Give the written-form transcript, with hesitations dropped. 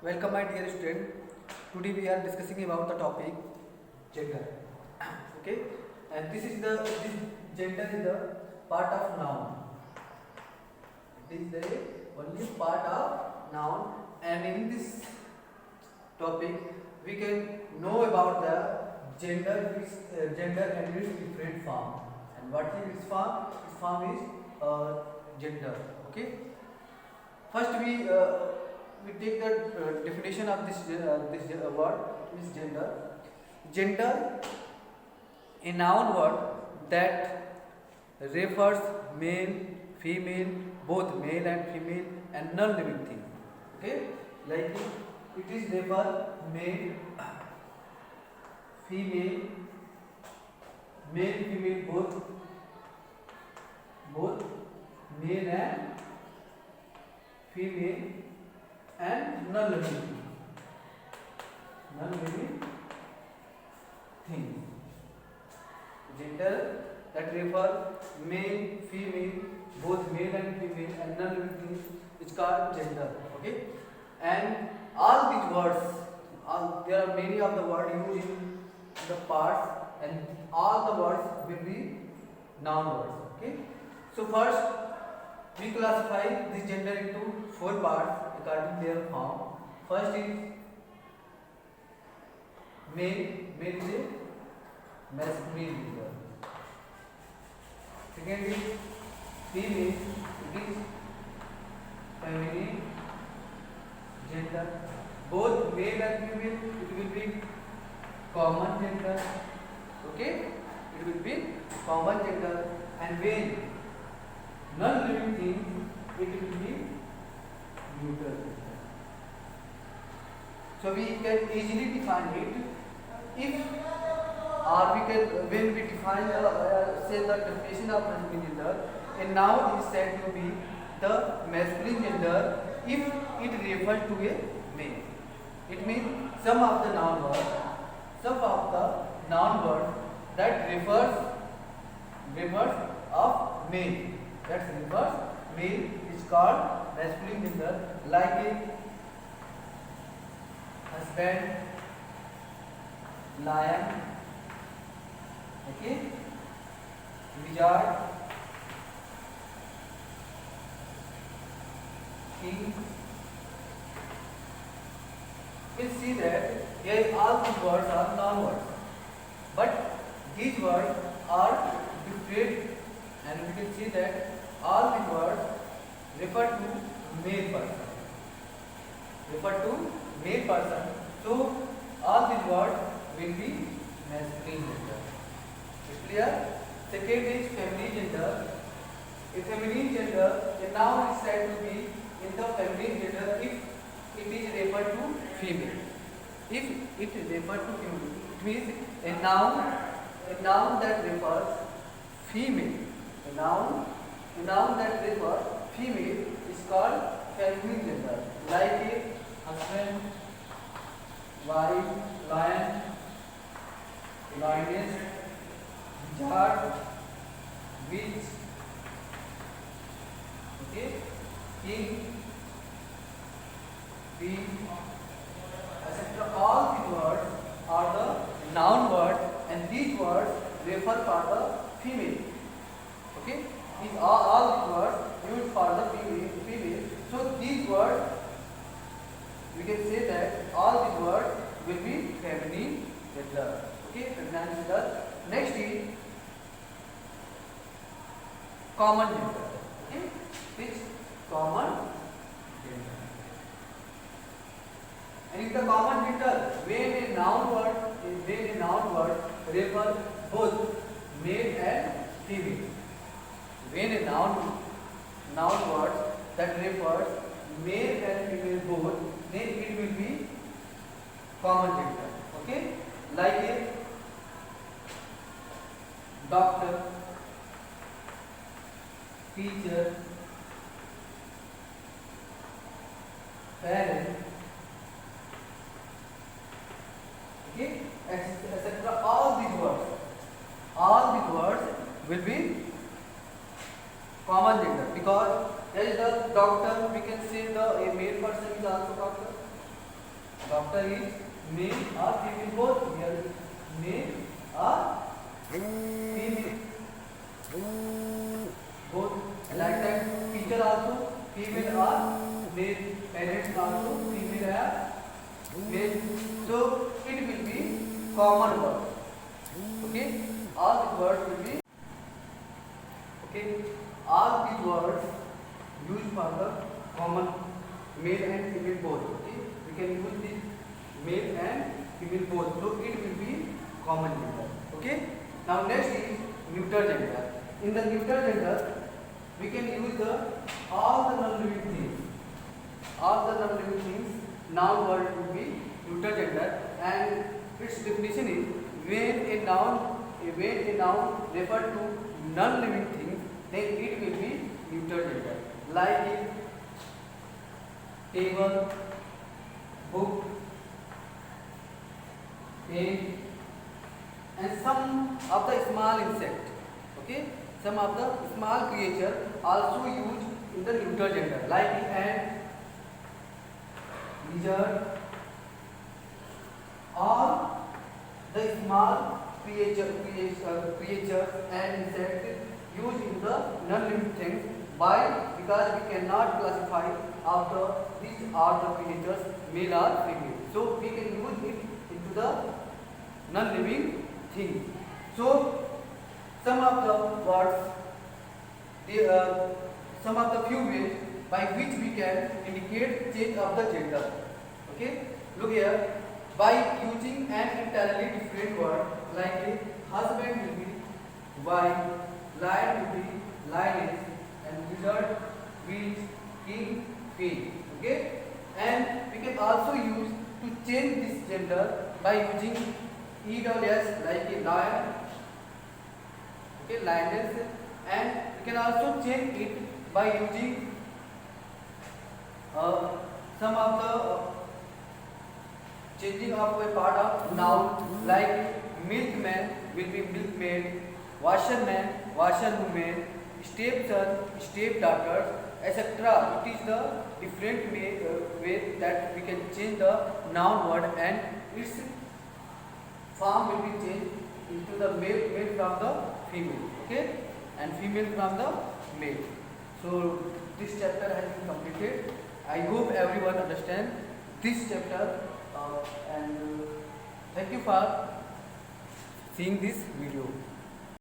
Welcome my dear student. Today we are discussing about the topic gender. Okay, and this gender is the part of noun. It is the only part of noun, and in this topic we can know about the gender and its different form. And what is its form? Its form is gender. Okay. First we take the definition of this word is gender. Gender, a noun word that refers male, female, both male and female, and non-living thing. Okay, like it is refer male, female, female, both male and female, and non-living things. Gender that refer male, female, both male and female, and non-living things is called gender. Okay, and all these words, there are many of the words used in the parts, and all the words will be noun words. Okay, so first we classify this gender into four parts according to their form. First is male. Male is a masculine gender. Second is female. It is feminine gender. Both male and female, it will be common gender. Okay, it will be common gender. And when non-living thing, it will be neutral gender. So we can easily define it if, or we can, when we define say the definition of masculine gender, and now is said to be the masculine gender if it refers to a male. It means some of the noun words that refers of male. That refers male is called masculine gender, like a husband, lion, okay, wizard, king. You see that here all these words are noun words, but these words are different, and we can see that all these words refer to male person. So all these words will be masculine gender. Is clear? Second is feminine gender. A feminine gender, a noun is said to be in the feminine gender if it is referred to female. If it is referred to female, it means a noun that refers female. A noun that refers female is called feminine gender, like a husband, wife, lion, lioness, wizard, witch, okay, king, queen, etc. All these words are the noun words, and these words refer for the female. Okay, these are all these words used for the female. So these words, we can say that all these words will be feminine gender. Okay, feminine gender. Next is common gender. Okay, which common gender. And in the common gender, when a noun word refers both male and female. When a noun word that refers male and female both, then it will be common gender. Okay, like a doctor, teacher, parent, okay, etc. All these words will be common gender, because there is the doctor, we can say a male person is also doctor, Doctor is male or female both. Here male or female both. Like that teacher also female or male. Parents also female or male. So it will be common word. Okay, all the words will be okay. All these words used for the common male and female both. Okay, we can use this male and female both. So it will be common gender. Okay. Now next is neuter gender. In the neuter gender, we can use the all the non-living things. All the non-living things. Noun word will be neuter gender, and its definition is when a noun refer to non-living things, then it will be neuter gender. Like table, book, pen, and some of the small insect. Okay, some of the small creature also used in the neuter gender, like ant, lizard, all the small creatures and insects used in the non-living things. Why? Because we cannot classify after these are the creatures male or female. So we can use it into the non-living things. So some of the words, some of the few ways by which we can indicate change of the gender. Okay, look here. By using an entirely different word, like husband will be wife, lion will be lioness, and wizard, witch, king, queen. Okay, and we can also use to change this gender by using EWS, like a lion, okay, lioness, and we can also change it by using some of the changing of a part of noun, like milkman will be milkmaid, washerman, washerwoman, stepson, stepdaughter, etc. It is the different way that we can change the noun word, and its form will be changed into the male from the female. Okay, and female from the male. So this chapter has been completed. I hope everyone understand this chapter, and thank you for seeing this video.